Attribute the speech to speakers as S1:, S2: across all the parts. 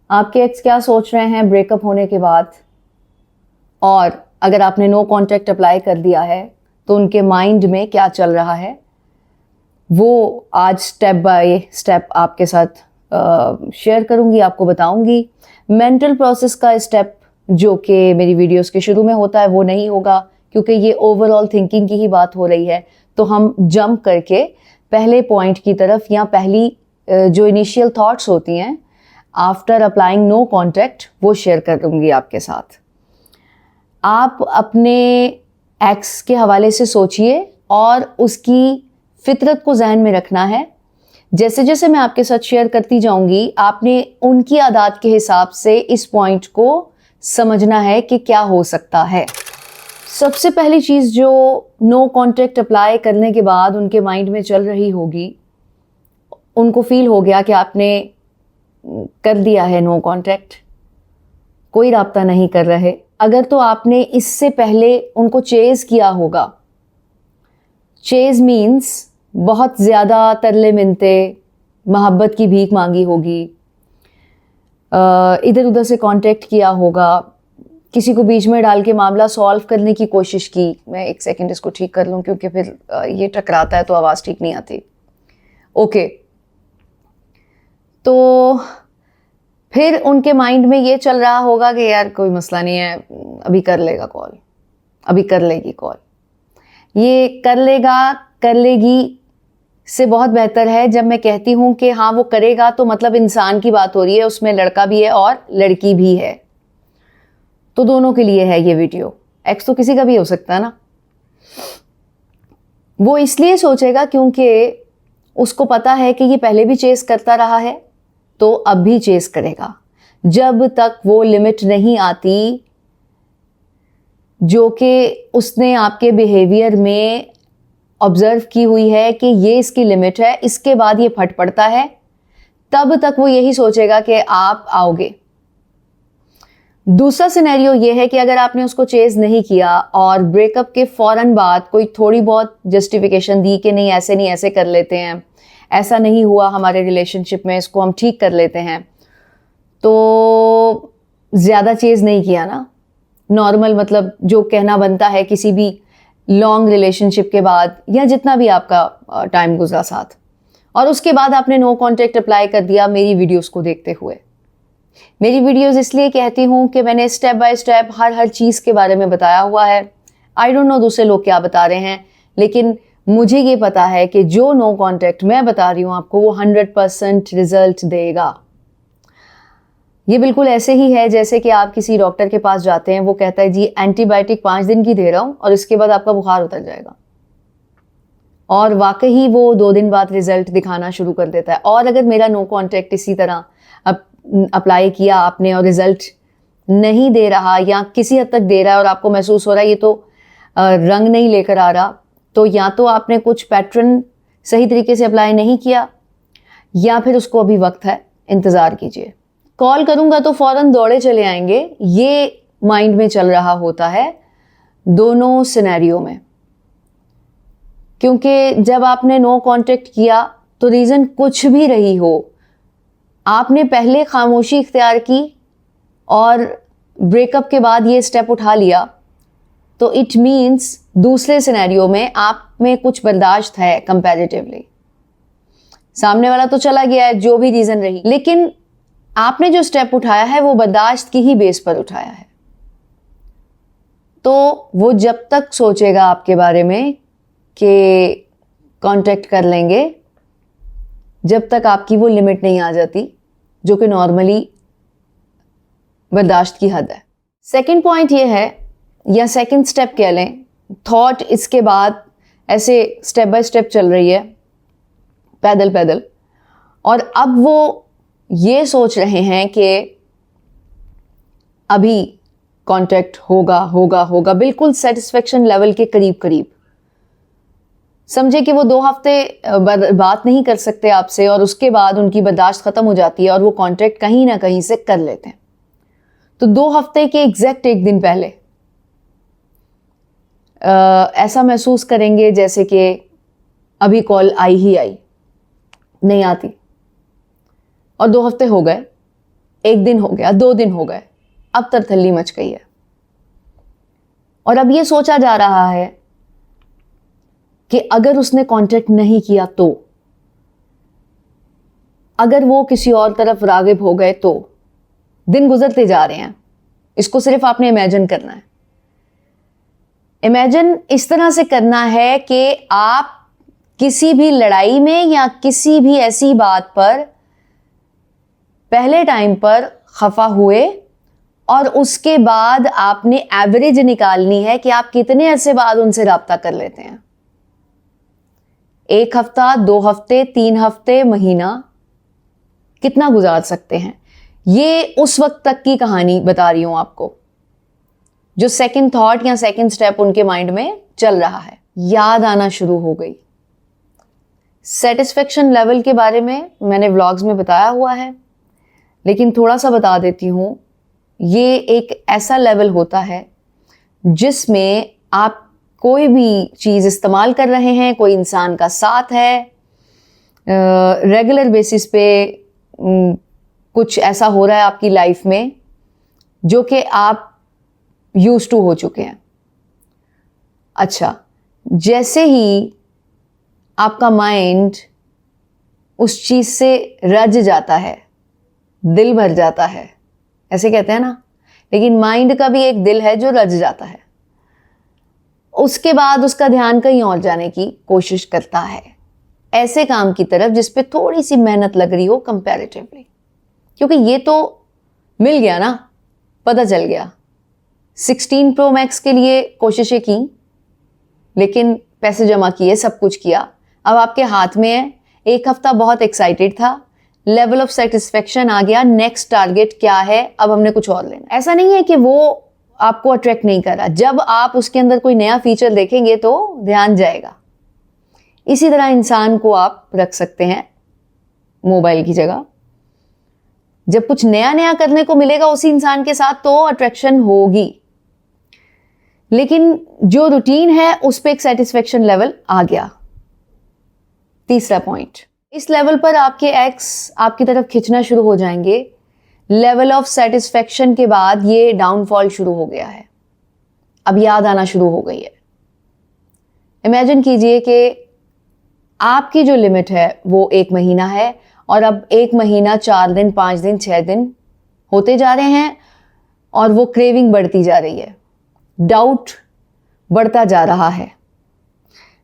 S1: आपके एक्स क्या सोच रहे हैं ब्रेकअप होने के बाद, और अगर आपने नो कांटेक्ट अप्लाई कर दिया है तो उनके माइंड में क्या चल रहा है, वो आज स्टेप बाय स्टेप आपके साथ शेयर करूंगी, आपको बताऊंगी। मेंटल प्रोसेस का स्टेप जो कि मेरी वीडियोस के शुरू में होता है वो नहीं होगा, क्योंकि ये ओवरऑल थिंकिंग की ही बात हो रही है। तो हम जंप करके पहले पॉइंट की तरफ, या पहली जो इनिशियल थॉट्स होती हैं आफ्टर अप्लाइंग नो कॉन्टैक्ट, वो शेयर करूंगी आपके साथ। आप अपने एक्स के हवाले से सोचिए और उसकी फितरत को जहन में रखना है। जैसे जैसे मैं आपके साथ शेयर करती जाऊंगी, आपने उनकी आदत के हिसाब से इस पॉइंट को समझना है कि क्या हो सकता है। सबसे पहली चीज़ जो नो कॉन्टैक्ट अप्लाई करने के बाद उनके माइंड में चल रही होगी, उनको फील हो गया कि आपने कर दिया है नो कॉन्टैक्ट, कोई राब्ता नहीं कर रहे। अगर तो आपने इससे पहले उनको चेज किया होगा, चेज मीन्स बहुत ज़्यादा तरले मिनते, मोहब्बत की भीख मांगी होगी, इधर उधर से कांटेक्ट किया होगा, किसी को बीच में डाल के मामला सॉल्व करने की कोशिश की। मैं एक सेकंड इसको ठीक कर लूँ क्योंकि फिर ये टकराता है तो आवाज़ ठीक नहीं आती। ओके, तो फिर उनके माइंड में ये चल रहा होगा कि यार कोई मसला नहीं है, अभी कर लेगा कॉल, अभी कर लेगी कॉल। ये कर लेगा, कर लेगी से बहुत बेहतर है जब मैं कहती हूं कि हाँ वो करेगा, तो मतलब इंसान की बात हो रही है, उसमें लड़का भी है और लड़की भी है, तो दोनों के लिए है ये वीडियो। एक्स तो किसी का भी हो सकता है ना। वो इसलिए सोचेगा क्योंकि उसको पता है कि ये पहले भी चेस करता रहा है, तो अब भी चेस करेगा जब तक वो लिमिट नहीं आती जो कि उसने आपके बिहेवियर में ऑब्जर्व की हुई है कि ये इसकी लिमिट है, इसके बाद ये फट पड़ता है, तब तक वो यही सोचेगा कि आप आओगे। दूसरा सिनेरियो ये है कि अगर आपने उसको चेज नहीं किया और ब्रेकअप के फौरन बाद कोई थोड़ी बहुत जस्टिफिकेशन दी कि नहीं ऐसे नहीं, ऐसे कर लेते हैं, ऐसा नहीं हुआ हमारे रिलेशनशिप में, इसको हम ठीक कर लेते हैं, तो ज़्यादा चेज नहीं किया ना, नॉर्मल मतलब जो कहना बनता है किसी भी लॉन्ग रिलेशनशिप के बाद, या जितना भी आपका टाइम गुजरा साथ, और उसके बाद आपने नो कॉन्टैक्ट अप्लाई कर दिया मेरी वीडियोस को देखते हुए। मेरी वीडियोस इसलिए कहती हूँ कि मैंने स्टेप बाय स्टेप हर चीज़ के बारे में बताया हुआ है। आई डोंट नो दूसरे लोग क्या बता रहे हैं, लेकिन मुझे ये पता है कि जो नो कॉन्टैक्ट मैं बता रही हूँ आपको, वो 100% रिजल्ट देगा। ये बिल्कुल ऐसे ही है जैसे कि आप किसी डॉक्टर के पास जाते हैं, वो कहता है जी एंटीबायोटिक 5 दिन की दे रहा हूँ और इसके बाद आपका बुखार उतर जाएगा, और वाकई वो 2 दिन बाद रिजल्ट दिखाना शुरू कर देता है। और अगर मेरा नो कॉन्टैक्ट इसी तरह अप्लाई किया आपने और रिजल्ट नहीं दे रहा, या किसी हद तक दे रहा है और आपको महसूस हो रहा है ये तो रंग नहीं लेकर आ रहा, तो या तो आपने कुछ पैटर्न सही तरीके से अप्लाई नहीं किया, या फिर उसको अभी वक्त है, इंतज़ार कीजिए। कॉल करूंगा तो फौरन दौड़े चले आएंगे, ये माइंड में चल रहा होता है दोनों सिनेरियो में। क्योंकि जब आपने नो कॉन्टैक्ट किया तो रीज़न कुछ भी रही हो, आपने पहले खामोशी इख्तियार की और ब्रेकअप के बाद ये स्टेप उठा लिया, तो इट मीन्स दूसरे सिनेरियो में आप में कुछ बर्दाश्त है कंपैरेटिवली। सामने वाला तो चला गया है जो भी रीज़न रही, लेकिन आपने जो स्टेप उठाया है वो बर्दाश्त की ही बेस पर उठाया है। तो वो जब तक सोचेगा आपके बारे में कि कांटेक्ट कर लेंगे, जब तक आपकी वो लिमिट नहीं आ जाती जो कि नॉर्मली बर्दाश्त की हद है। सेकंड पॉइंट ये है, या सेकंड स्टेप कह लें, थॉट इसके बाद ऐसे स्टेप बाय स्टेप चल रही है, पैदल पैदल, और अब वो ये सोच रहे हैं कि अभी कांटेक्ट होगा होगा होगा, बिल्कुल सेटिस्फेक्शन लेवल के करीब करीब। समझे कि वो 2 हफ्ते बात नहीं कर सकते आपसे और उसके बाद उनकी बर्दाश्त खत्म हो जाती है और वो कांटेक्ट कहीं ना कहीं से कर लेते हैं। तो 2 हफ्ते के एग्जैक्ट 1 दिन पहले ऐसा महसूस करेंगे जैसे कि अभी कॉल आई ही आई, नहीं आती, और 2 हफ्ते हो गए, 1 दिन हो गया, 2 दिन हो गए, अब तरथल्ली मच गई है। और अब ये सोचा जा रहा है कि अगर उसने कांटेक्ट नहीं किया तो, अगर वो किसी और तरफ रागिब हो गए तो। दिन गुजरते जा रहे हैं, इसको सिर्फ आपने इमेजिन करना है। इमेजिन इस तरह से करना है कि आप किसी भी लड़ाई में या किसी भी ऐसी बात पर पहले टाइम पर खफा हुए और उसके बाद आपने एवरेज निकालनी है कि आप कितने अरसे बाद उनसे राब्ता कर लेते हैं। 1 हफ्ता, 2 हफ्ते, 3 हफ्ते, महीना, कितना गुजार सकते हैं। ये उस वक्त तक की कहानी बता रही हूं आपको, जो सेकंड थॉट या सेकंड स्टेप उनके माइंड में चल रहा है। याद आना शुरू हो गई। सेटिस्फेक्शन लेवल के बारे में मैंने व्लॉग्स में बताया हुआ है, लेकिन थोड़ा सा बता देती हूं। ये एक ऐसा लेवल होता है जिसमें आप कोई भी चीज़ इस्तेमाल कर रहे हैं, कोई इंसान का साथ है, रेगुलर बेसिस पे कुछ ऐसा हो रहा है आपकी लाइफ में जो कि आप यूज्ड टू हो चुके हैं। अच्छा, जैसे ही आपका माइंड उस चीज़ से रज जाता है, दिल भर जाता है, ऐसे कहते हैं ना, लेकिन माइंड का भी एक दिल है जो रज जाता है। उसके बाद उसका ध्यान कहीं और जाने की कोशिश करता है, ऐसे काम की तरफ जिस पे थोड़ी सी मेहनत लग रही हो कंपैरेटिवली, क्योंकि ये तो मिल गया ना, पता चल गया। 16 प्रो मैक्स के लिए कोशिशें की, लेकिन पैसे जमा किए, सब कुछ किया, अब आपके हाथ में है। 1 हफ्ता बहुत एक्साइटेड था, लेवल ऑफ सेटिस्फेक्शन आ गया, नेक्स्ट टारगेट क्या है, अब हमने कुछ और लेना। ऐसा नहीं है कि वो आपको अट्रैक्ट नहीं कर रहा, जब आप उसके अंदर कोई नया फीचर देखेंगे तो ध्यान जाएगा। इसी तरह इंसान को आप रख सकते हैं मोबाइल की जगह। जब कुछ नया नया करने को मिलेगा उसी इंसान के साथ तो अट्रैक्शन होगी, लेकिन जो रूटीन है उस पर एक सेटिस्फेक्शन लेवल आ गया। तीसरा पॉइंट, इस लेवल पर आपके एक्स आपकी तरफ खिंचना शुरू हो जाएंगे। लेवल ऑफ सेटिस्फेक्शन के बाद ये डाउनफॉल शुरू हो गया है, अब याद आना शुरू हो गई है। इमेजिन कीजिए कि आपकी जो लिमिट है वो 1 महीना है और अब 1 महीना 4 दिन, 5 दिन, 6 दिन होते जा रहे हैं और वो क्रेविंग बढ़ती जा रही है, डाउट बढ़ता जा रहा है।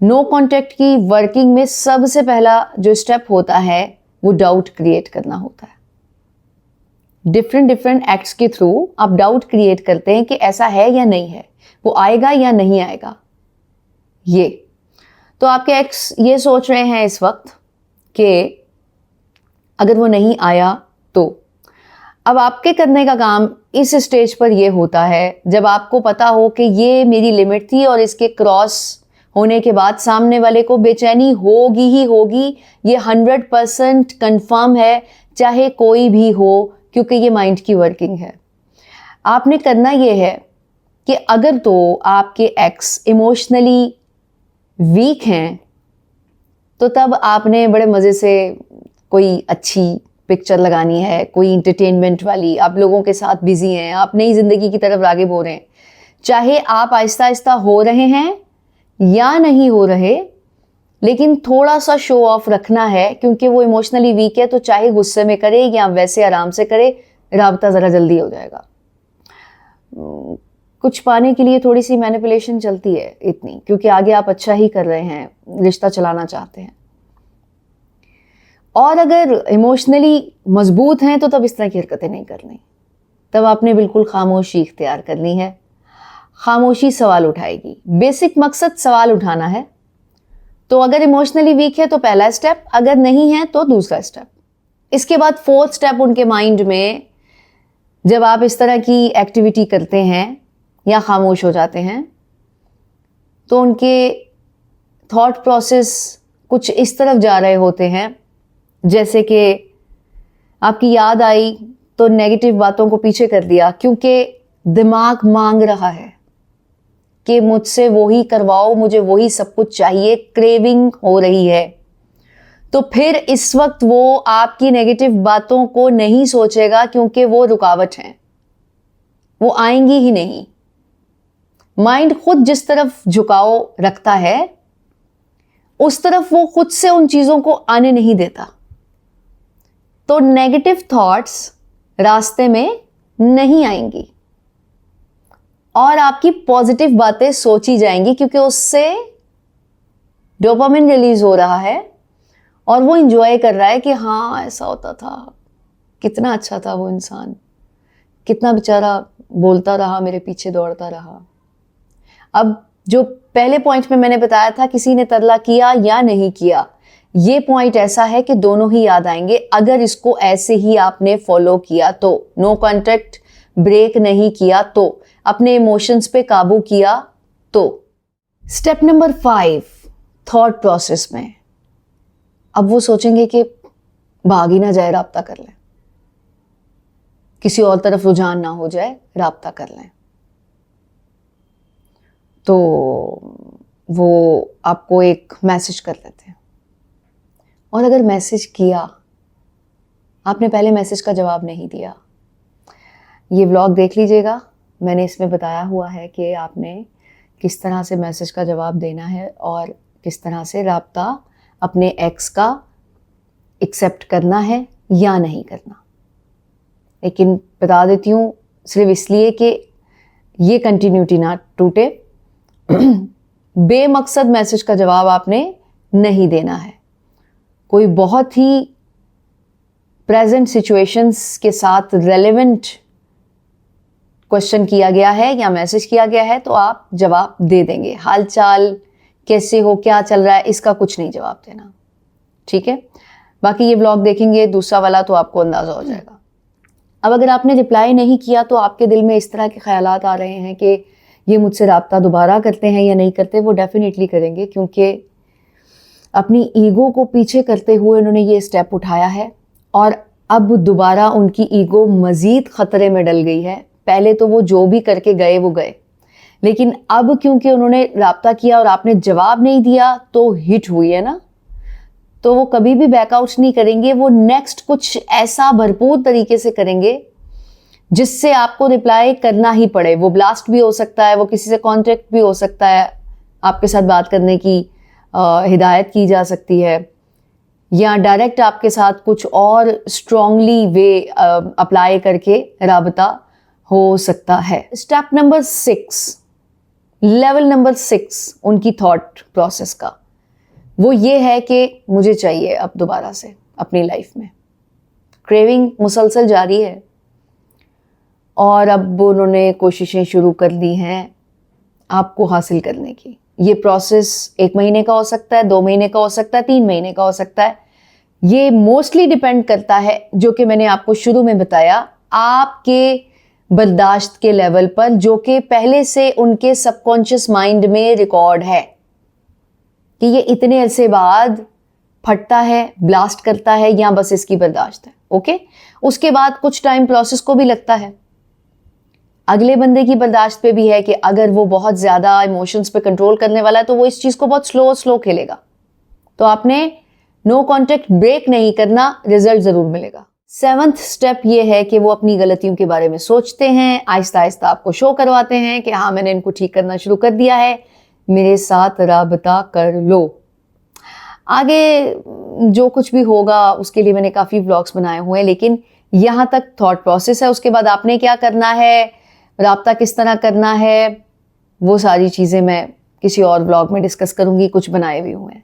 S1: नो कॉन्टेक्ट की वर्किंग में सबसे पहला जो स्टेप होता है वो डाउट क्रिएट करना होता है। डिफरेंट एक्ट्स के थ्रू आप डाउट क्रिएट करते हैं कि ऐसा है या नहीं है, वो आएगा या नहीं आएगा। ये तो आपके एक्स ये सोच रहे हैं इस वक्त कि अगर वो नहीं आया तो। अब आपके करने का काम इस स्टेज पर ये होता है जब आपको पता हो कि ये मेरी लिमिट थी और इसके क्रॉस होने के बाद सामने वाले को बेचैनी होगी ही होगी, ये 100% कंफर्म है, चाहे कोई भी हो, क्योंकि ये माइंड की वर्किंग है। आपने करना ये है कि अगर तो आपके एक्स इमोशनली वीक हैं तो तब आपने बड़े मज़े से कोई अच्छी पिक्चर लगानी है, कोई इंटरटेनमेंट वाली, आप लोगों के साथ बिजी हैं, आप नई ज़िंदगी की तरफ राग़िब हो रहे हैं। चाहे आप आहिस्ता आहिस्ता हो रहे हैं या नहीं हो रहे, लेकिन थोड़ा सा शो ऑफ रखना है, क्योंकि वो इमोशनली वीक है, तो चाहे गुस्से में करे या वैसे आराम से करे, राब्ता ज़रा जल्दी हो जाएगा। कुछ पाने के लिए थोड़ी सी मैनिपुलेशन चलती है इतनी, क्योंकि आगे आप अच्छा ही कर रहे हैं, रिश्ता चलाना चाहते हैं। और अगर इमोशनली मजबूत हैं तो तब इस तरह की हरकतें नहीं करनी, तब आपने बिल्कुल खामोशी इख्तियार करनी है। खामोशी सवाल उठाएगी, बेसिक मकसद सवाल उठाना है। तो अगर इमोशनली वीक है तो पहला स्टेप, अगर नहीं है तो दूसरा स्टेप। इसके बाद 4th स्टेप उनके माइंड में, जब आप इस तरह की एक्टिविटी करते हैं या खामोश हो जाते हैं तो उनके थॉट प्रोसेस कुछ इस तरफ जा रहे होते हैं, जैसे कि आपकी याद आई तो नेगेटिव बातों को पीछे कर दिया, क्योंकि दिमाग मांग रहा है कि मुझसे वही करवाओ, मुझे वही सब कुछ चाहिए, क्रेविंग हो रही है। तो फिर इस वक्त वो आपकी नेगेटिव बातों को नहीं सोचेगा, क्योंकि वो रुकावट हैं, वो आएंगी ही नहीं। माइंड खुद जिस तरफ झुकाव रखता है उस तरफ वो खुद से उन चीजों को आने नहीं देता। तो नेगेटिव थॉट्स रास्ते में नहीं आएंगी और आपकी पॉजिटिव बातें सोची जाएंगी, क्योंकि उससे डोपामिन रिलीज हो रहा है और वो इंजॉय कर रहा है कि हाँ ऐसा होता था, कितना अच्छा था वो इंसान, कितना बेचारा बोलता रहा, मेरे पीछे दौड़ता रहा। अब जो पहले पॉइंट में मैंने बताया था किसी ने तरला किया या नहीं किया, ये पॉइंट ऐसा है कि दोनों ही याद आएंगे अगर इसको ऐसे ही आपने फॉलो किया तो। नो कॉन्टैक्ट ब्रेक नहीं किया तो, अपने इमोशंस पे काबू किया तो। स्टेप नंबर 5 थॉट प्रोसेस में, अब वो सोचेंगे कि भाग ही ना जाए, राब्ता कर लें, किसी और तरफ रुझान ना हो जाए, राब्ता कर लें। तो वो आपको एक मैसेज कर लेते हैं, और अगर मैसेज किया, आपने पहले मैसेज का जवाब नहीं दिया, ये व्लॉग देख लीजिएगा, मैंने इसमें बताया हुआ है कि आपने किस तरह से मैसेज का जवाब देना है और किस तरह से राब्ता अपने एक्स का एक्सेप्ट करना है या नहीं करना। लेकिन बता देती हूँ सिर्फ इसलिए कि ये कंटिन्यूटी ना टूटे, बेमकसद मैसेज का जवाब आपने नहीं देना है। कोई बहुत ही प्रेजेंट सिचुएशंस के साथ रेलेवेंट क्वेश्चन किया गया है या मैसेज किया गया है तो आप जवाब दे देंगे। हाल चाल कैसे हो, क्या चल रहा है, इसका कुछ नहीं जवाब देना, ठीक है। बाकी ये व्लॉग देखेंगे दूसरा वाला तो आपको अंदाजा हो जाएगा। अब अगर आपने रिप्लाई नहीं किया तो आपके दिल में इस तरह के ख्यालात आ रहे हैं कि ये मुझसे राब्ता दोबारा करते हैं या नहीं करते। वो डेफिनेटली करेंगे, क्योंकि अपनी ईगो को पीछे करते हुए उन्होंने ये स्टेप उठाया है और अब दोबारा उनकी ईगो मज़ीद ख़तरे में डल गई है। पहले तो वो जो भी करके गए वो गए, लेकिन अब क्योंकि उन्होंने राब्ता किया और आपने जवाब नहीं दिया तो हिट हुई है ना, तो वो कभी भी बैकआउट नहीं करेंगे। वो नेक्स्ट कुछ ऐसा भरपूर तरीके से करेंगे जिससे आपको रिप्लाई करना ही पड़े। वो ब्लास्ट भी हो सकता है, वो किसी से कॉन्टेक्ट भी हो सकता है, आपके साथ बात करने की हिदायत की जा सकती है, या डायरेक्ट आपके साथ कुछ और स्ट्रॉन्गली वे अप्लाई करके राबता हो सकता है। स्टेप नंबर 6, लेवल नंबर 6 उनकी थॉट प्रोसेस का, वो ये है कि मुझे चाहिए अब दोबारा से अपनी लाइफ में। क्रेविंग मुसलसल जारी है और अब उन्होंने कोशिशें शुरू कर दी हैं आपको हासिल करने की। ये प्रोसेस 1 महीने का हो सकता है, 2 महीने का हो सकता है, 3 महीने का हो सकता है। ये मोस्टली डिपेंड करता है, जो कि मैंने आपको शुरू में बताया, आपके बर्दाश्त के लेवल पर, जो कि पहले से उनके सबकॉन्शियस माइंड में रिकॉर्ड है कि ये इतने अरसे बाद फटता है, ब्लास्ट करता है, या बस इसकी बर्दाश्त है। ओके, उसके बाद कुछ टाइम प्रोसेस को भी लगता है। अगले बंदे की बर्दाश्त पे भी है कि अगर वो बहुत ज्यादा इमोशंस पे कंट्रोल करने वाला है तो वो इस चीज को बहुत स्लो खेलेगा। तो आपने नो कॉन्टेक्ट ब्रेक नहीं करना, रिजल्ट जरूर मिलेगा। 7th स्टेप ये है कि वो अपनी गलतियों के बारे में सोचते हैं, आहिस्ता आहिस्ता आपको शो करवाते हैं कि हाँ मैंने इनको ठीक करना शुरू कर दिया है, मेरे साथ राबता कर लो। आगे जो कुछ भी होगा उसके लिए मैंने काफ़ी व्लॉग्स बनाए हुए हैं, लेकिन यहाँ तक थॉट प्रोसेस है। उसके बाद आपने क्या करना है, राब्ता किस तरह करना है, वो सारी चीज़ें मैं किसी और व्लॉग में डिस्कस करूँगी, कुछ बनाए भी हुए हैं।